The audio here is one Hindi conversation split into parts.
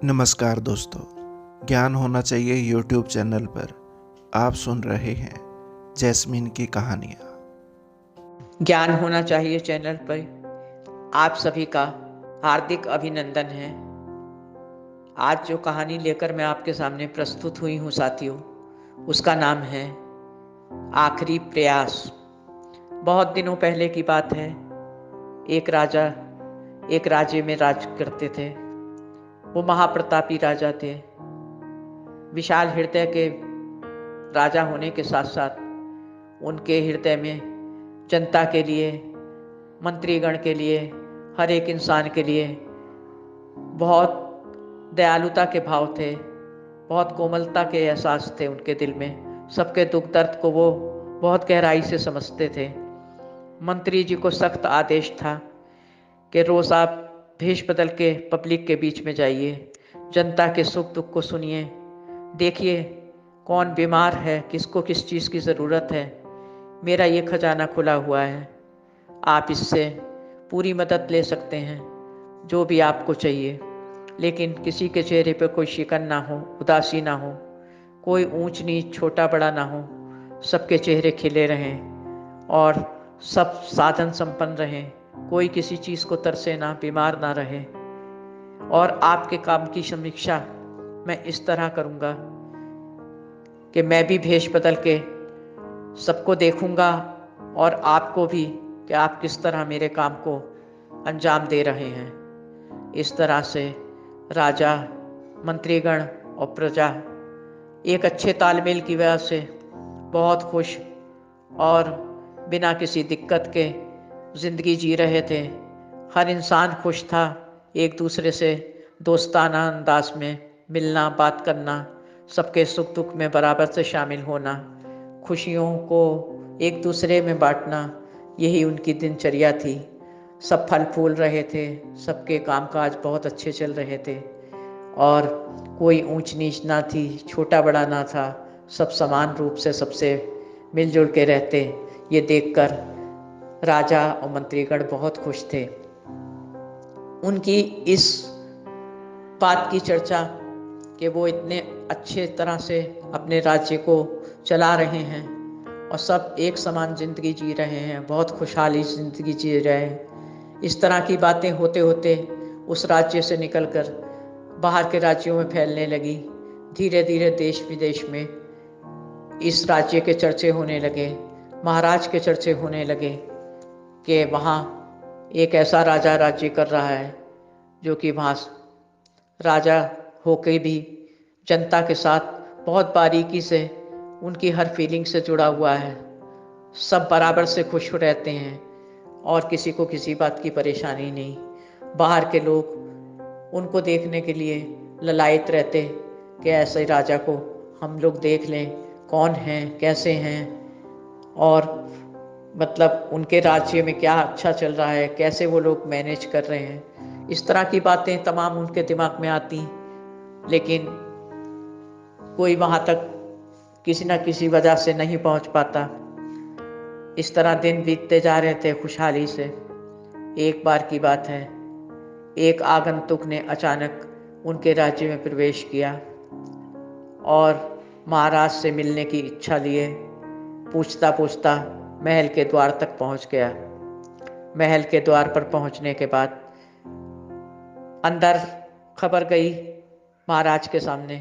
नमस्कार दोस्तों, ज्ञान होना चाहिए यूट्यूब चैनल पर आप सुन रहे हैं जैस्मीन की कहानियाँ। ज्ञान होना चाहिए चैनल पर आप सभी का हार्दिक अभिनंदन है। आज जो कहानी लेकर मैं आपके सामने प्रस्तुत हुई हूँ साथियों, उसका नाम है आखिरी प्रयास। बहुत दिनों पहले की बात है। एक राजा एक राज्य में राज करते थे। वो महाप्रतापी राजा थे। विशाल हृदय के राजा होने के साथ साथ उनके हृदय में जनता के लिए, मंत्रीगण के लिए, हर एक इंसान के लिए बहुत दयालुता के भाव थे। बहुत कोमलता के एहसास थे उनके दिल में। सबके दुख दर्द को वो बहुत गहराई से समझते थे। मंत्री जी को सख्त आदेश था कि रोज आप भेष बदल के पब्लिक के बीच में जाइए, जनता के सुख दुख को सुनिए, देखिए कौन बीमार है, किसको किस चीज़ की ज़रूरत है। मेरा ये खजाना खुला हुआ है, आप इससे पूरी मदद ले सकते हैं, जो भी आपको चाहिए। लेकिन किसी के चेहरे पर कोई शिकन ना हो, उदासी ना हो, कोई ऊंच नीच छोटा बड़ा ना हो। सबके चेहरे खिले रहें और सब साधन संपन्न रहें। कोई किसी चीज़ को तरसे ना, बीमार ना रहे। और आपके काम की समीक्षा मैं इस तरह करूँगा कि मैं भी भेष बदल के सबको देखूँगा और आपको भी कि आप किस तरह मेरे काम को अंजाम दे रहे हैं। इस तरह से राजा, मंत्रीगण और प्रजा एक अच्छे तालमेल की वजह से बहुत खुश और बिना किसी दिक्कत के ज़िंदगी जी रहे थे। हर इंसान खुश था। एक दूसरे से दोस्ताना अंदाज में मिलना, बात करना, सबके सुख दुख में बराबर से शामिल होना, खुशियों को एक दूसरे में बांटना, यही उनकी दिनचर्या थी। सब फल फूल रहे थे, सबके कामकाज बहुत अच्छे चल रहे थे और कोई ऊंच नीच ना थी, छोटा बड़ा ना था। सब समान रूप से सबसे मिलजुल के रहते। ये देखकर राजा और मंत्रीगण बहुत खुश थे। उनकी इस बात की चर्चा कि वो इतने अच्छे तरह से अपने राज्य को चला रहे हैं और सब एक समान ज़िंदगी जी रहे हैं, बहुत खुशहाली ज़िंदगी जी रहे हैं। इस तरह की बातें होते होते उस राज्य से निकलकर बाहर के राज्यों में फैलने लगी। धीरे धीरे देश विदेश में इस राज्य के चर्चे होने लगे, महाराज के चर्चे होने लगे कि वहाँ एक ऐसा राजा राज्य कर रहा है जो कि वहाँ राजा होके भी जनता के साथ बहुत बारीकी से उनकी हर फीलिंग से जुड़ा हुआ है। सब बराबर से खुश रहते हैं और किसी को किसी बात की परेशानी नहीं। बाहर के लोग उनको देखने के लिए ललायत रहते कि ऐसे राजा को हम लोग देख लें, कौन हैं, कैसे हैं और मतलब उनके राज्य में क्या अच्छा चल रहा है, कैसे वो लोग मैनेज कर रहे हैं। इस तरह की बातें तमाम उनके दिमाग में आती, लेकिन कोई वहाँ तक किसी न किसी वजह से नहीं पहुँच पाता। इस तरह दिन बीतते जा रहे थे खुशहाली से। एक बार की बात है, एक आगंतुक ने अचानक उनके राज्य में प्रवेश किया और महाराज से मिलने की इच्छा लिए पूछता पूछता महल के द्वार तक पहुंच गया। महल के द्वार पर पहुंचने के बाद अंदर खबर गई महाराज के सामने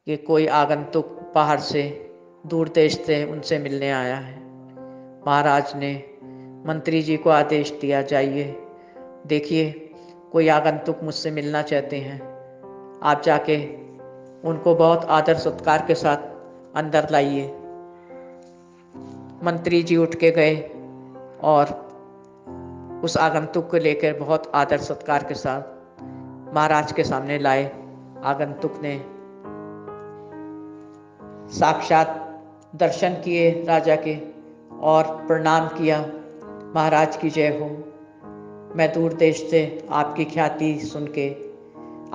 कि कोई आगंतुक बाहर से, दूर देश से उनसे मिलने आया है। महाराज ने मंत्री जी को आदेश दिया, जाइए देखिए कोई आगंतुक मुझसे मिलना चाहते हैं, आप जाके उनको बहुत आदर सत्कार के साथ अंदर लाइए। मंत्री जी उठ के गए और उस आगंतुक को लेकर बहुत आदर सत्कार के साथ महाराज के सामने लाए। आगंतुक ने साक्षात दर्शन किए राजा के और प्रणाम किया। महाराज की जय हो। मैं दूर देश से आपकी ख्याति सुन के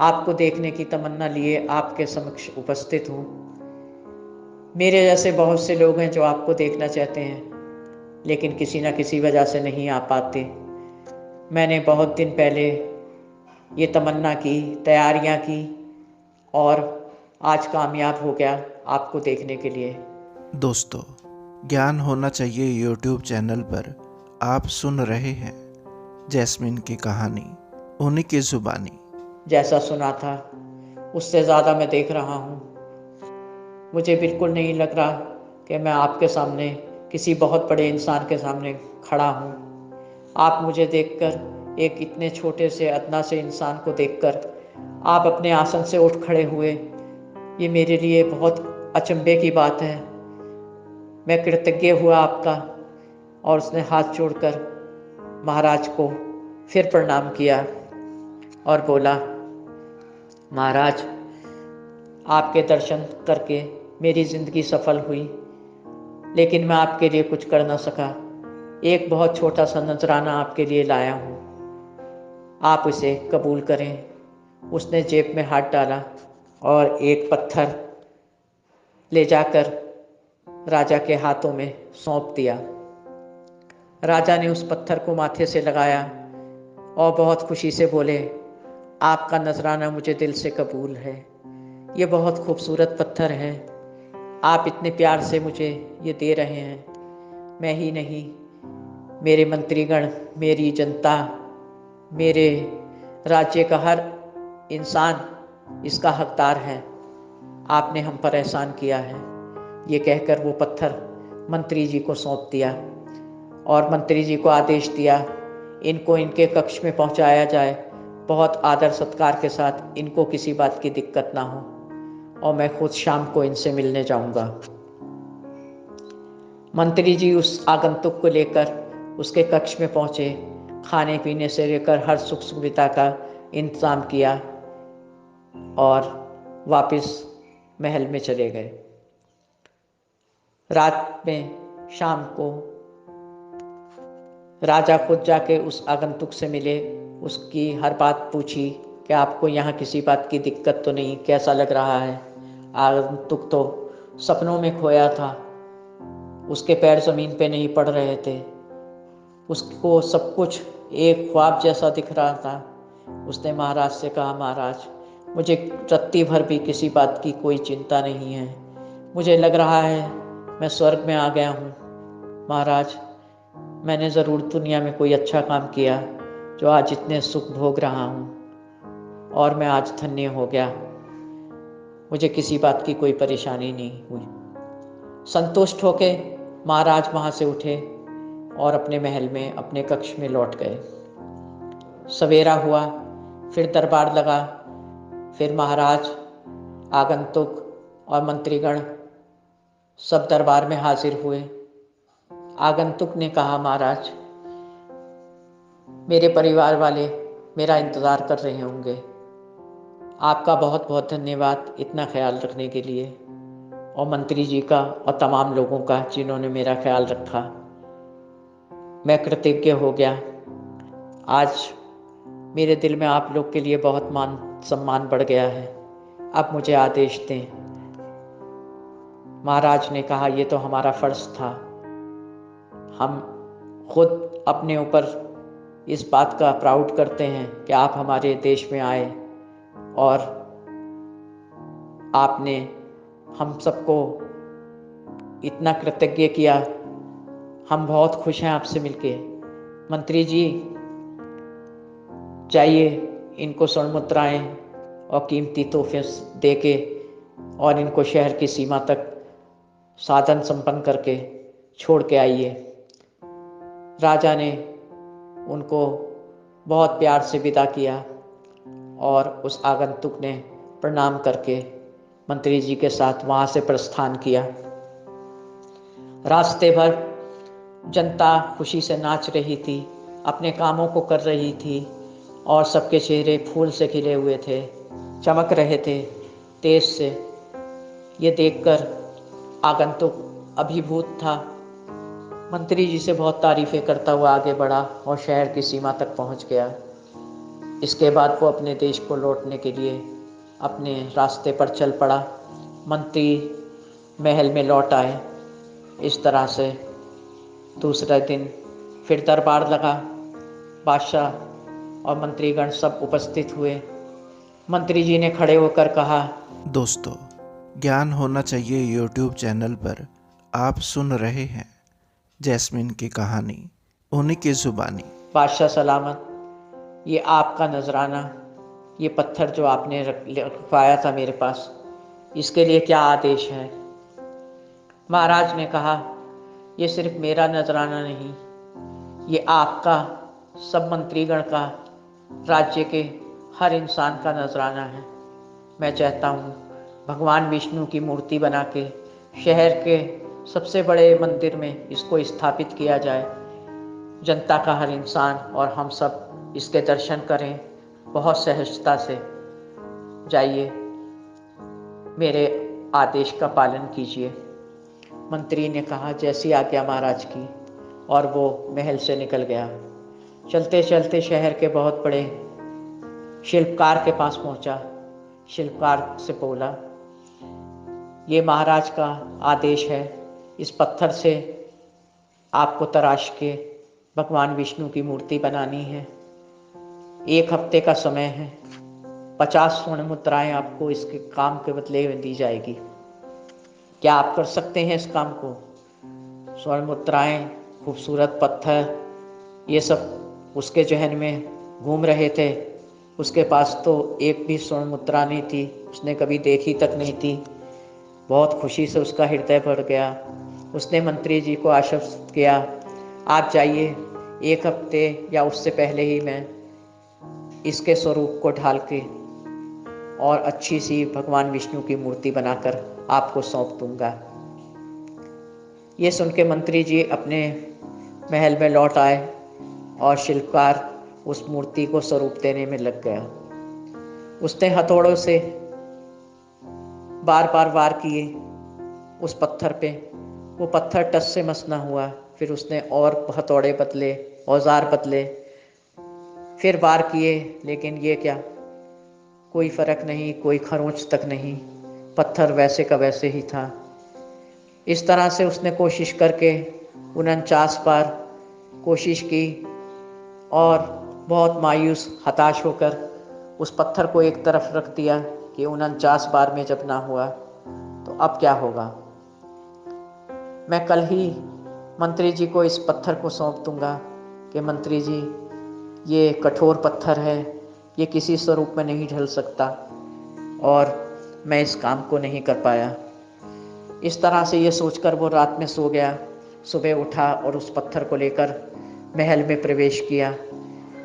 आपको देखने की तमन्ना लिए आपके समक्ष उपस्थित हूँ। मेरे जैसे बहुत से लोग हैं जो आपको देखना चाहते हैं, लेकिन किसी न किसी वजह से नहीं आ पाते। मैंने बहुत दिन पहले ये तमन्ना की, तैयारियां की और आज कामयाब हो गया आपको देखने के लिए। दोस्तों, ज्ञान होना चाहिए यूट्यूब चैनल पर आप सुन रहे हैं जैस्मिन की कहानी, उन्हीं की जुबानी। जैसा सुना था उससे ज़्यादा मैं देख रहा हूँ। मुझे बिल्कुल नहीं लग रहा कि मैं आपके सामने किसी बहुत बड़े इंसान के सामने खड़ा हूँ। आप मुझे देखकर, एक इतने छोटे से अदना से इंसान को देखकर आप अपने आसन से उठ खड़े हुए, ये मेरे लिए बहुत अचंभे की बात है। मैं कृतज्ञ हुआ आपका, और उसने हाथ जोड़कर महाराज को फिर प्रणाम किया और बोला, महाराज, आपके दर्शन करके मेरी ज़िंदगी सफल हुई, लेकिन मैं आपके लिए कुछ कर ना सका। एक बहुत छोटा सा नजराना आपके लिए लाया हूँ, आप इसे कबूल करें। उसने जेब में हाथ डाला और एक पत्थर ले जाकर राजा के हाथों में सौंप दिया। राजा ने उस पत्थर को माथे से लगाया और बहुत खुशी से बोले, आपका नजराना मुझे दिल से कबूल है। ये बहुत खूबसूरत पत्थर है, आप इतने प्यार से मुझे ये दे रहे हैं। मैं ही नहीं, मेरे मंत्रीगण, मेरी जनता, मेरे राज्य का हर इंसान इसका हकदार है। आपने हम पर एहसान किया है। ये कहकर वो पत्थर मंत्री जी को सौंप दिया और मंत्री जी को आदेश दिया, इनको इनके कक्ष में पहुंचाया जाए, बहुत आदर सत्कार के साथ, इनको किसी बात की दिक्कत ना हो, और मैं खुद शाम को इनसे मिलने जाऊंगा। मंत्री जी उस आगंतुक को लेकर उसके कक्ष में पहुंचे, खाने पीने से लेकर हर सुख सुविधा का इंतजाम किया और वापस महल में चले गए। रात में, शाम को राजा खुद जाके उस आगंतुक से मिले, उसकी हर बात पूछी कि आपको यहाँ किसी बात की दिक्कत तो नहीं, कैसा लग रहा है। आगंतुक तो सपनों में खोया था, उसके पैर जमीन पे नहीं पड़ रहे थे, उसको सब कुछ एक ख्वाब जैसा दिख रहा था। उसने महाराज से कहा, महाराज, मुझे रत्ती भर भी किसी बात की कोई चिंता नहीं है, मुझे लग रहा है मैं स्वर्ग में आ गया हूँ। महाराज, मैंने ज़रूर दुनिया में कोई अच्छा काम किया जो आज इतने सुख भोग रहा हूँ, और मैं आज धन्य हो गया, मुझे किसी बात की कोई परेशानी नहीं हुई। संतुष्ट होके महाराज वहाँ से उठे और अपने महल में, अपने कक्ष में लौट गए। सवेरा हुआ, फिर दरबार लगा, फिर महाराज, आगंतुक और मंत्रीगण सब दरबार में हाजिर हुए। आगंतुक ने कहा, महाराज, मेरे परिवार वाले मेरा इंतज़ार कर रहे होंगे, आपका बहुत बहुत धन्यवाद इतना ख्याल रखने के लिए, और मंत्री जी का और तमाम लोगों का जिन्होंने मेरा ख्याल रखा। मैं कृतज्ञ हो गया। आज मेरे दिल में आप लोग के लिए बहुत मान सम्मान बढ़ गया है, अब मुझे आदेश दें। महाराज ने कहा, ये तो हमारा फर्ज था, हम खुद अपने ऊपर इस बात का प्राउड करते हैं कि आप हमारे देश में आए और आपने हम सबको इतना कृतज्ञ किया। हम बहुत खुश हैं आपसे मिलके। मंत्री जी, चाहिए इनको स्वर्ण मुद्राएं और कीमती तोहफे देके और इनको शहर की सीमा तक साधन संपन्न करके छोड़ के आइए। राजा ने उनको बहुत प्यार से विदा किया और उस आगंतुक ने प्रणाम करके मंत्री जी के साथ वहाँ से प्रस्थान किया। रास्ते भर जनता खुशी से नाच रही थी, अपने कामों को कर रही थी, और सबके चेहरे फूल से खिले हुए थे, चमक रहे थे तेज से। ये देखकर आगंतुक अभिभूत था, मंत्री जी से बहुत तारीफ़ें करता हुआ आगे बढ़ा और शहर की सीमा तक पहुंच गया। इसके बाद वो अपने देश को लौटने के लिए अपने रास्ते पर चल पड़ा। मंत्री महल में लौट आए। इस तरह से दूसरे दिन फिर दरबार लगा, बादशाह और मंत्रीगण सब उपस्थित हुए। मंत्री जी ने खड़े होकर कहा, दोस्तों, ज्ञान होना चाहिए यूट्यूब चैनल पर आप सुन रहे हैं जैस्मिन की कहानी, उन्हीं की जुबानी। बादशाह सलामत, ये आपका नजराना, ये पत्थर जो आपने रखवाया था मेरे पास, इसके लिए क्या आदेश है? महाराज ने कहा, ये सिर्फ मेरा नजराना नहीं, ये आपका, सब मंत्रीगण का, राज्य के हर इंसान का नजराना है। मैं चाहता हूँ भगवान विष्णु की मूर्ति बना के शहर के सबसे बड़े मंदिर में इसको स्थापित किया जाए। जनता का हर इंसान और हम सब इसके दर्शन करें। बहुत सहजता से जाइए, मेरे आदेश का पालन कीजिए। मंत्री ने कहा, जैसी आज्ञा महाराज की, और वो महल से निकल गया। चलते चलते शहर के बहुत बड़े शिल्पकार के पास पहुंचा। शिल्पकार से बोला, ये महाराज का आदेश है, इस पत्थर से आपको तराश के भगवान विष्णु की मूर्ति बनानी है। 1 हफ्ते का समय है। 50 स्वर्ण मुद्राएं आपको इसके काम के बदले में दी जाएगी। क्या आप कर सकते हैं इस काम को? स्वर्ण मुद्राएं, खूबसूरत पत्थर, ये सब उसके जहन में घूम रहे थे। उसके पास तो एक भी स्वर्ण मुद्रा नहीं थी, उसने कभी देखी तक नहीं थी। बहुत खुशी से उसका हृदय भर गया। उसने मंत्री जी को आश्वस्त किया, आप जाइए, 1 हफ्ते या उससे पहले ही मैं इसके स्वरूप को ढाल के और अच्छी सी भगवान विष्णु की मूर्ति बनाकर आपको सौंप दूंगा। ये सुन के मंत्री जी अपने महल में लौट आए और शिल्पकार उस मूर्ति को स्वरूप देने में लग गया। उसने हथौड़ों से बार बार वार किए उस पत्थर पे। वो पत्थर टस से मस न हुआ। फिर उसने और हथौड़े बदले, औजार बदले, फिर वार किए, लेकिन ये क्या, कोई फर्क नहीं, कोई खरोंच तक नहीं। पत्थर वैसे का वैसे ही था। इस तरह से उसने कोशिश करके 49 बार कोशिश की और बहुत मायूस, हताश होकर उस पत्थर को एक तरफ रख दिया कि 49 बार में जब ना हुआ तो अब क्या होगा। मैं कल ही मंत्री जी को इस पत्थर को सौंप दूंगा कि मंत्री जी, ये कठोर पत्थर है, ये किसी स्वरूप में नहीं ढल सकता, और मैं इस काम को नहीं कर पाया। इस तरह से ये सोचकर वो रात में सो गया। सुबह उठा और उस पत्थर को लेकर महल में प्रवेश किया।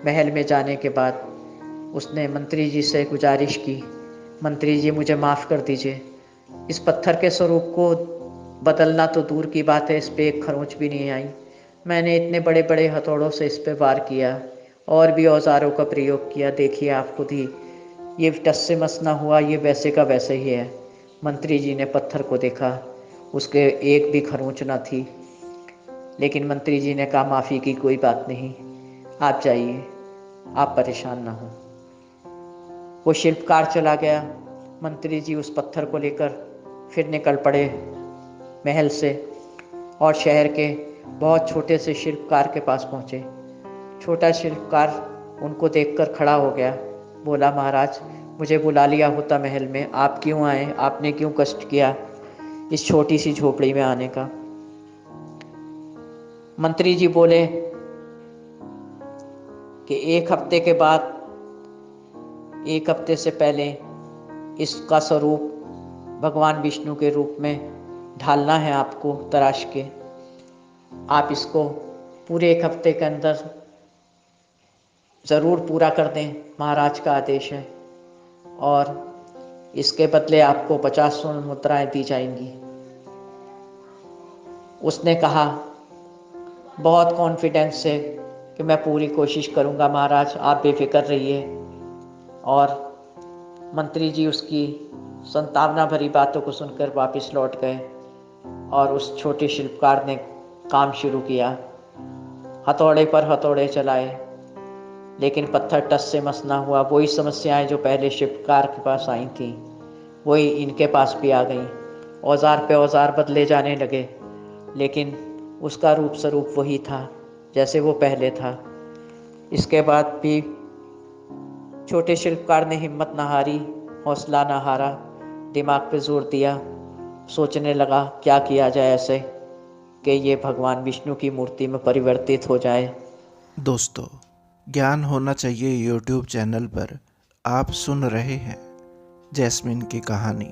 महल में जाने के बाद उसने मंत्री जी से गुजारिश की, मंत्री जी मुझे माफ़ कर दीजिए, इस पत्थर के स्वरूप को बदलना तो दूर की बात है, इस पे एक खरोंच भी नहीं आई। मैंने इतने बड़े बड़े हथौड़ों से इस पे वार किया और भी औजारों का प्रयोग किया, देखिए आप खुद ही, ये टस से मस ना हुआ, ये वैसे का वैसे ही है। मंत्री जी ने पत्थर को देखा, उसके एक भी खरोंच ना थी। लेकिन मंत्री जी ने कहा, माफ़ी की कोई बात नहीं, आप जाइए, आप परेशान ना हो। वो शिल्पकार चला गया। मंत्री जी उस पत्थर को लेकर फिर निकल पड़े महल से और शहर के बहुत छोटे से शिल्पकार के पास पहुँचे। छोटा शिल्पकार उनको देखकर खड़ा हो गया। बोला, महाराज, मुझे बुला लिया होता महल में, आप क्यों आए? आपने क्यों कष्ट किया इस छोटी सी झोपड़ी में आने का? मंत्री जी बोले कि 1 हफ्ते के बाद, 1 हफ्ते से पहले इसका स्वरूप भगवान विष्णु के रूप में ढालना है आपको तराश के। आप इसको पूरे 1 हफ्ते के अंदर ज़रूर पूरा कर दें, महाराज का आदेश है, और इसके बदले आपको 50 स्वर्ण मुद्राएं दी जाएंगी। उसने कहा बहुत कॉन्फिडेंस से कि मैं पूरी कोशिश करूंगा महाराज, आप बेफिक्र रहिए। और मंत्री जी उसकी संतावना भरी बातों को सुनकर वापस लौट गए और उस छोटे शिल्पकार ने काम शुरू किया। हथौड़े पर हथौड़े चलाए, लेकिन पत्थर टस से मस ना हुआ। वही समस्याएं जो पहले शिल्पकार के पास आई थी, वही इनके पास भी आ गई। औजार पे औजार बदले जाने लगे, लेकिन उसका रूप स्वरूप वही था जैसे वो पहले था। इसके बाद भी छोटे शिल्पकार ने हिम्मत न हारी, हौसला न हारा। दिमाग पे जोर दिया। सोचने लगा क्या किया जाए ऐसे कि ये भगवान विष्णु की मूर्ति में परिवर्तित हो जाए। दोस्तों, ज्ञान होना चाहिए यूट्यूब चैनल पर आप सुन रहे हैं जैस्मिन की कहानी,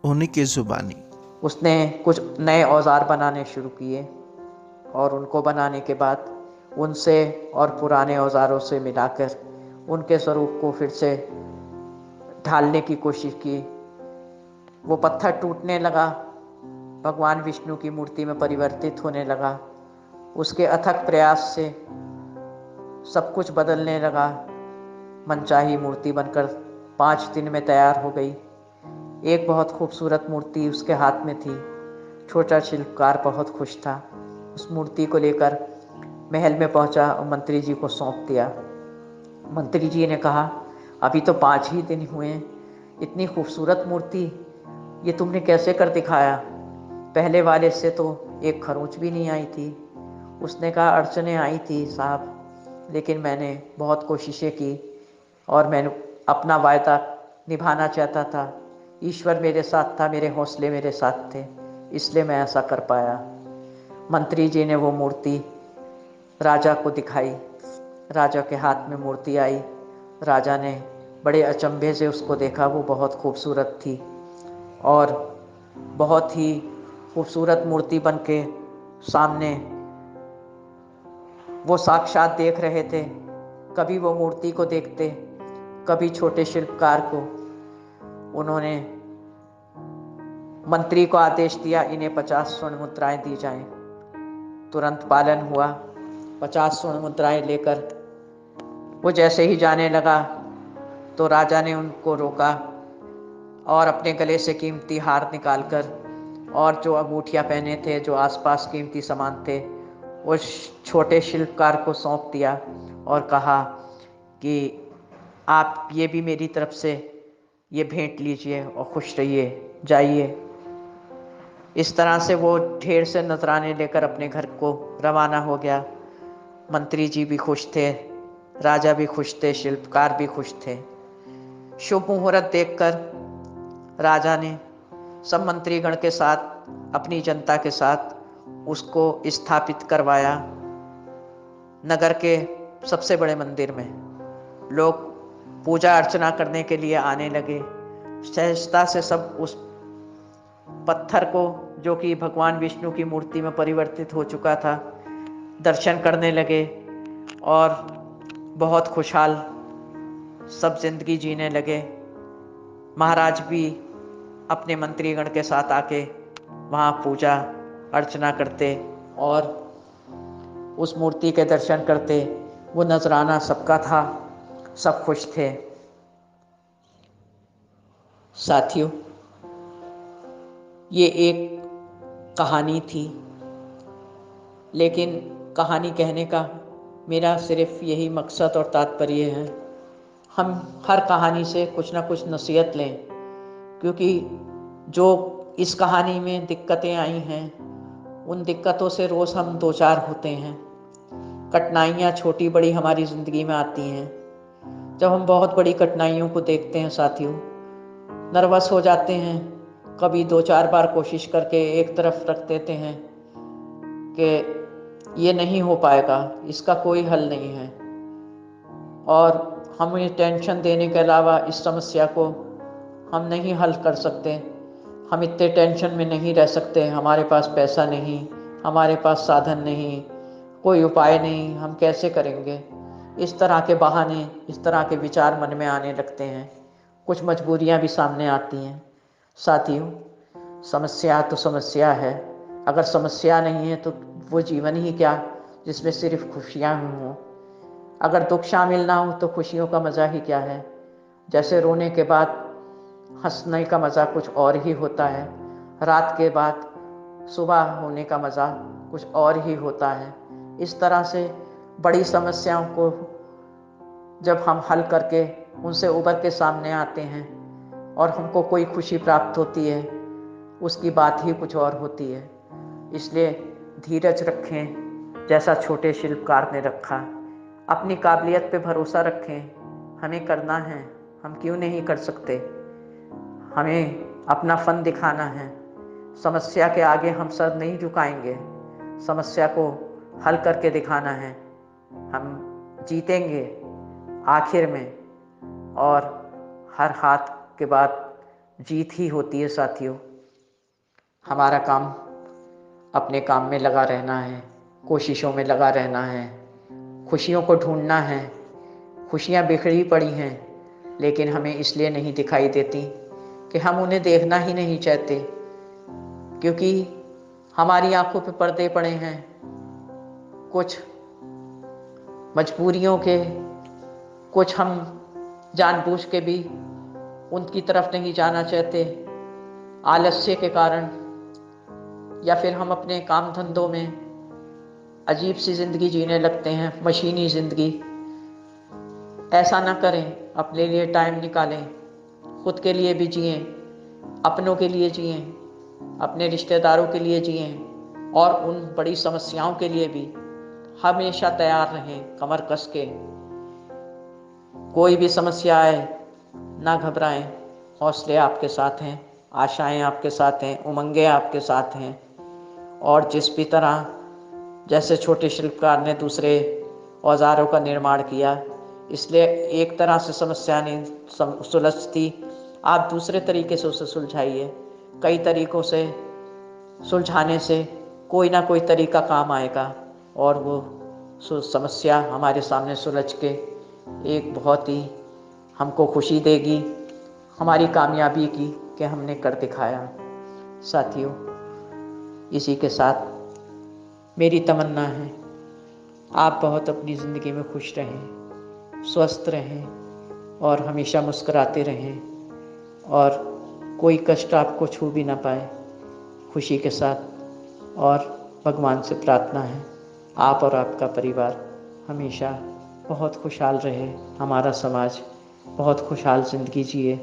उन्हीं की जुबानी। उसने कुछ नए औजार बनाने शुरू किए और उनको बनाने के बाद उनसे और पुराने औजारों से मिलाकर उनके स्वरूप को फिर से ढालने की कोशिश की। वो पत्थर टूटने लगा, भगवान विष्णु की मूर्ति में परिवर्तित होने लगा। उसके अथक प्रयास से सब कुछ बदलने लगा। मनचाही मूर्ति बनकर 5 दिन में तैयार हो गई। एक बहुत खूबसूरत मूर्ति उसके हाथ में थी। छोटा शिल्पकार बहुत खुश था। उस मूर्ति को लेकर महल में पहुंचा और मंत्री जी को सौंप दिया। मंत्री जी ने कहा, अभी तो 5 ही दिन हुए हैं, इतनी खूबसूरत मूर्ति ये तुमने कैसे कर दिखाया? पहले वाले से तो एक खरोंच भी नहीं आई थी। उसने कहा, अड़चनें आई थी साहब, लेकिन मैंने बहुत कोशिशें की और मैंने अपना वायदा निभाना चाहता था। ईश्वर मेरे साथ था, मेरे हौसले मेरे साथ थे, इसलिए मैं ऐसा कर पाया। मंत्री जी ने वो मूर्ति राजा को दिखाई। राजा के हाथ में मूर्ति आई। राजा ने बड़े अचंभे से उसको देखा। वो बहुत खूबसूरत थी और बहुत ही खूबसूरत मूर्ति बन के सामने वो साक्षात देख रहे थे। कभी वो मूर्ति को देखते, कभी छोटे शिल्पकार को। उन्होंने मंत्री को आदेश दिया, इन्हें 50 स्वर्ण मुद्राएं दी जाएं। तुरंत पालन हुआ। 50 स्वर्ण मुद्राएं लेकर वो जैसे ही जाने लगा तो राजा ने उनको रोका और अपने गले से कीमती हार निकालकर और जो अंगूठियां पहने थे, जो आसपास कीमती सामान थे, उस छोटे शिल्पकार को सौंप दिया और कहा कि आप ये भी मेरी तरफ से ये भेंट लीजिए और खुश रहिए, जाइए। इस तरह से वो ढेर से नजराने लेकर अपने घर को रवाना हो गया। मंत्री जी भी खुश थे, राजा भी खुश थे, शिल्पकार भी खुश थे। शुभ मुहूर्त देखकर राजा ने सब मंत्रीगण के साथ, अपनी जनता के साथ उसको स्थापित करवाया। नगर के सबसे बड़े मंदिर में लोग पूजा अर्चना करने के लिए आने लगे। सहजता से सब उस पत्थर को, जो कि भगवान विष्णु की मूर्ति में परिवर्तित हो चुका था, दर्शन करने लगे और बहुत खुशहाल सब जिंदगी जीने लगे। महाराज भी अपने मंत्रीगण के साथ आके वहाँ पूजा अर्चना करते और उस मूर्ति के दर्शन करते। वो नजराना सबका था, सब खुश थे। साथियों, ये एक कहानी थी, लेकिन कहानी कहने का मेरा सिर्फ यही मकसद और तात्पर्य है, हम हर कहानी से कुछ ना कुछ नसीहत लें। क्योंकि जो इस कहानी में दिक्कतें आई हैं, उन दिक्कतों से रोज़ हम दो चार होते हैं। कठिनाइयाँ छोटी बड़ी हमारी ज़िंदगी में आती हैं। जब हम बहुत बड़ी कठिनाइयों को देखते हैं साथियों, नर्वस हो जाते हैं। कभी 2-4 बार कोशिश करके एक तरफ रख देते हैं कि ये नहीं हो पाएगा, इसका कोई हल नहीं है, और हमें टेंशन देने के अलावा इस समस्या को हम नहीं हल कर सकते। हम इतने टेंशन में नहीं रह सकते। हमारे पास पैसा नहीं, हमारे पास साधन नहीं, कोई उपाय नहीं, हम कैसे करेंगे? इस तरह के बहाने, इस तरह के विचार मन में आने लगते हैं। कुछ मजबूरियां भी सामने आती हैं। साथियों, समस्या तो समस्या है। अगर समस्या नहीं है तो वो जीवन ही क्या जिसमें सिर्फ खुशियां हों। अगर दुख शामिल ना हो तो खुशियों का मज़ा ही क्या है। जैसे रोने के बाद हंसने का मज़ा कुछ और ही होता है, रात के बाद सुबह होने का मज़ा कुछ और ही होता है। इस तरह से बड़ी समस्याओं को जब हम हल करके उनसे उबर के सामने आते हैं और हमको कोई खुशी प्राप्त होती है, उसकी बात ही कुछ और होती है। इसलिए धीरज रखें, जैसा छोटे शिल्पकार ने रखा। अपनी काबिलियत पे भरोसा रखें। हमें करना है, हम क्यों नहीं कर सकते। हमें अपना फन दिखाना है। समस्या के आगे हम सर नहीं झुकाएंगे, समस्या को हल करके दिखाना है। हम जीतेंगे आखिर में, और हर हाथ के बाद जीत ही होती है साथियों। हमारा काम अपने काम में लगा रहना है, कोशिशों में लगा रहना है, खुशियों को ढूंढना है। खुशियाँ बिखरी पड़ी हैं, लेकिन हमें इसलिए नहीं दिखाई देती कि हम उन्हें देखना ही नहीं चाहते, क्योंकि हमारी आंखों पे पर्दे पड़े हैं कुछ मजबूरियों के, कुछ हम जानबूझ के भी उनकी तरफ नहीं जाना चाहते आलस्य के कारण, या फिर हम अपने काम धंधों में अजीब सी ज़िंदगी जीने लगते हैं, मशीनी ज़िंदगी। ऐसा ना करें, अपने लिए टाइम निकालें, खुद के लिए भी जिएं, अपनों के लिए जिएं, अपने रिश्तेदारों के लिए जिएं, और उन बड़ी समस्याओं के लिए भी हमेशा तैयार रहें, कमर कस के। कोई भी समस्या आए ना घबराएं, हौसले आपके साथ हैं, आशाएं आपके साथ हैं, उमंगें आपके साथ हैं। और जिस भी तरह जैसे छोटे शिल्पकार ने दूसरे औजारों का निर्माण किया, इसलिए एक तरह से समस्या नहीं सुलझती, आप दूसरे तरीके से उसे सुलझाइए। कई तरीकों से सुलझाने से कोई ना कोई तरीका काम आएगा, और वो समस्या हमारे सामने सुलझ के एक बहुत ही हमको खुशी देगी, हमारी कामयाबी की, कि हमने कर दिखाया। साथियों, इसी के साथ मेरी तमन्ना है आप बहुत अपनी ज़िंदगी में खुश रहें, स्वस्थ रहें, और हमेशा मुस्कुराते रहें, और कोई कष्ट आपको छू भी ना पाए, खुशी के साथ। और भगवान से प्रार्थना है आप और आपका परिवार हमेशा बहुत खुशहाल रहे, हमारा समाज बहुत खुशहाल ज़िंदगी जिए।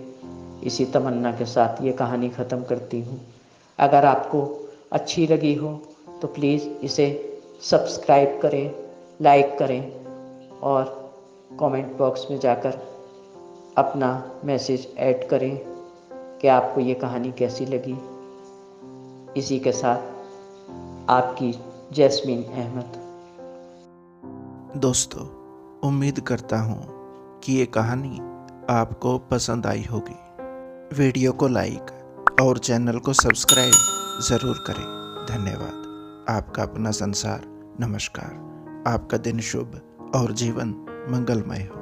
इसी तमन्ना के साथ ये कहानी ख़त्म करती हूँ। अगर आपको अच्छी लगी हो तो प्लीज़ इसे सब्सक्राइब करें, लाइक करें, और कमेंट बॉक्स में जाकर अपना मैसेज ऐड करें कि आपको ये कहानी कैसी लगी। इसी के साथ आपकी जैस्मीन अहमद। दोस्तों, उम्मीद करता हूँ कि ये कहानी आपको पसंद आई होगी। वीडियो को लाइक और चैनल को सब्सक्राइब ज़रूर करें। धन्यवाद। आपका अपना संसार। नमस्कार। आपका दिन शुभ और जीवन मंगलमय हो।